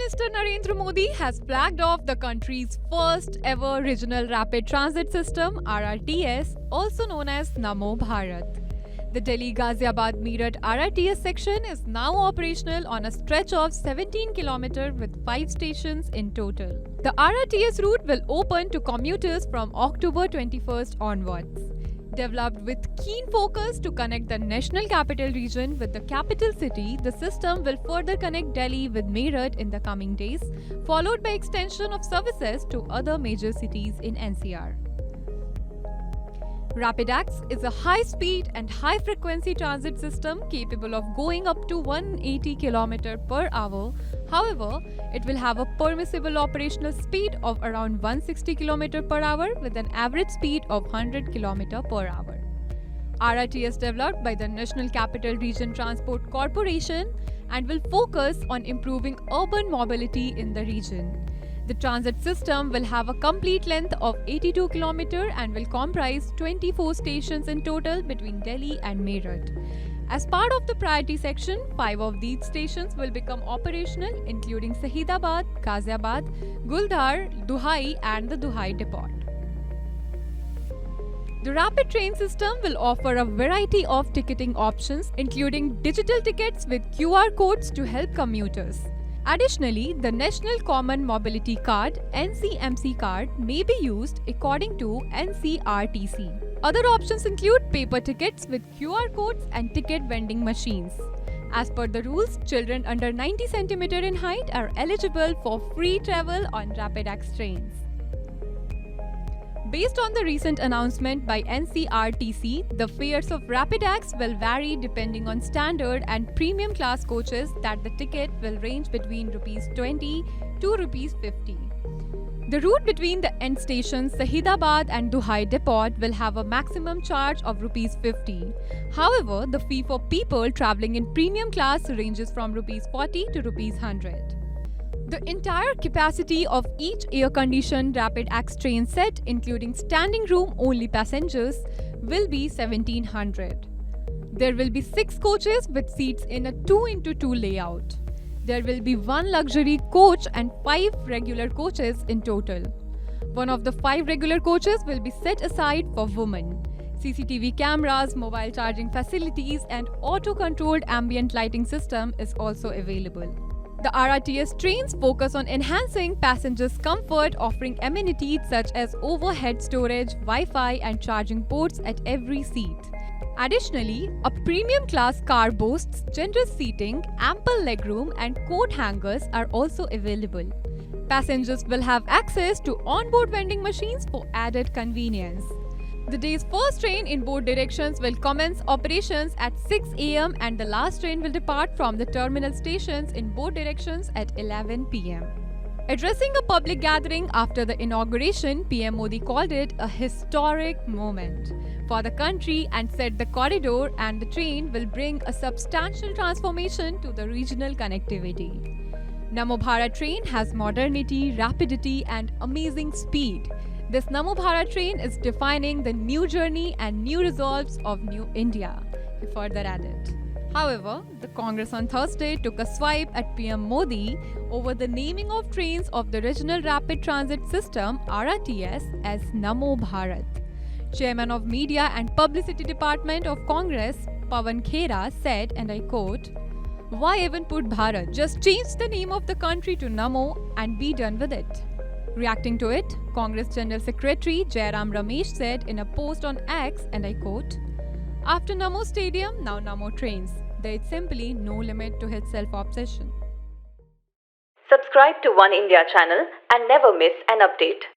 Minister Narendra Modi has flagged off the country's first ever regional rapid transit system RRTS, also known as Namo Bharat. The Delhi Ghaziabad Meerut RRTS section is now operational on a stretch of 17 km with 5 stations in total. The RRTS route will open to commuters from October 21st onwards. Developed with keen focus to connect the national capital region with the capital city, the system will further connect Delhi with Meerut in the coming days, followed by extension of services to other major cities in NCR. Rapidax is a high-speed and high-frequency transit system capable of going up to 180 km per hour. However, it will have a permissible operational speed of around 160 km per hour with an average speed of 100 km per hour. RRTS developed by the National Capital Region Transport Corporation and will focus on improving urban mobility in the region. The transit system will have a complete length of 82 km and will comprise 24 stations in total between Delhi and Meerut. As part of the priority section, 5 of these stations will become operational, including Sahidabad, Ghaziabad, Guldar, Duhai and the Duhai Depot. The rapid train system will offer a variety of ticketing options, including digital tickets with QR codes to help commuters. Additionally, the National Common Mobility Card (NCMC) card may be used according to NCRTC. Other options include paper tickets with QR codes and ticket vending machines. As per the rules, children under 90 cm in height are eligible for free travel on Rapidax trains. Based on the recent announcement by NCRTC, the fares of Rapidax will vary depending on standard and premium class coaches that the ticket will range between Rs 20 to Rs 50. The route between the end stations Sahidabad and Duhai Depot will have a maximum charge of Rs 50. However, the fee for people travelling in premium class ranges from Rs 40 to Rs 100. The entire capacity of each air-conditioned Rapidax train set, including standing room only passengers, will be 1700. There will be 6 coaches with seats in a 2x2 layout. There will be 1 luxury coach and 5 regular coaches in total. One of the 5 regular coaches will be set aside for women. CCTV cameras, mobile charging facilities and auto-controlled ambient lighting system is also available. The RRTS trains focus on enhancing passengers' comfort, offering amenities such as overhead storage, Wi-Fi and charging ports at every seat. Additionally, a premium class car boasts generous seating, ample legroom and coat hangers are also available. Passengers will have access to onboard vending machines for added convenience. The day's first train in both directions will commence operations at 6 am and the last train will depart from the terminal stations in both directions at 11 pm. Addressing a public gathering after the inauguration, PM Modi called it a historic moment for the country and said the corridor and the train will bring a substantial transformation to the regional connectivity. Namo Bharat train has modernity, rapidity and amazing speed. This Namo Bharat train is defining the new journey and new resolves of New India, he further added. However, the Congress on Thursday took a swipe at PM Modi over the naming of trains of the Regional Rapid Transit System RRTS as Namo Bharat. Chairman of Media and Publicity Department of Congress, Pawan Khera, said, and I quote, "Why even put Bharat? Just change the name of the country to Namo and be done with it." Reacting to it, Congress General Secretary Jairam Ramesh said in a post on X, and I quote, "After Namo Stadium, now Namo trains. There is simply no limit to his self-obsession." Subscribe to One India channel and never miss an update.